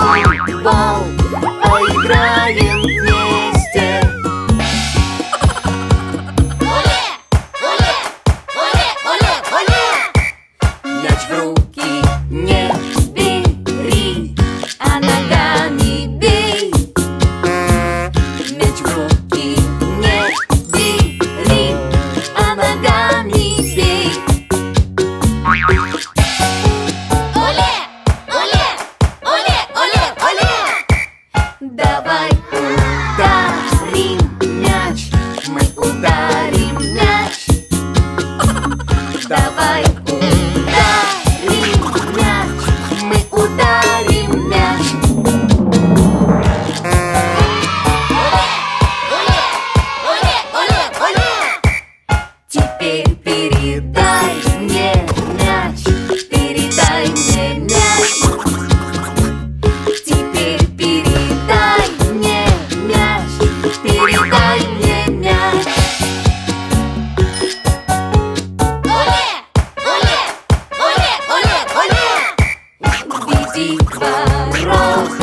футбол, поиграем вместе. Оле! Оле! Оле! Оле! Оле! Мяч в руки не бери, а ногами бей. Мяч в руки не бери, а ногами бей. Оле! Оле! Оле! Оле! Оле! Давай ударим мяч, мы ударим мяч. Давай ударим мяч, мы ударим мяч. Оле! Оле! Оле! Оле! Теперь передай мне мяч, передай мне мяч. Теперь передай мне мяч, передай мне мяч. Оле! Оле! Оле! Оле! Оле! Веди ворот.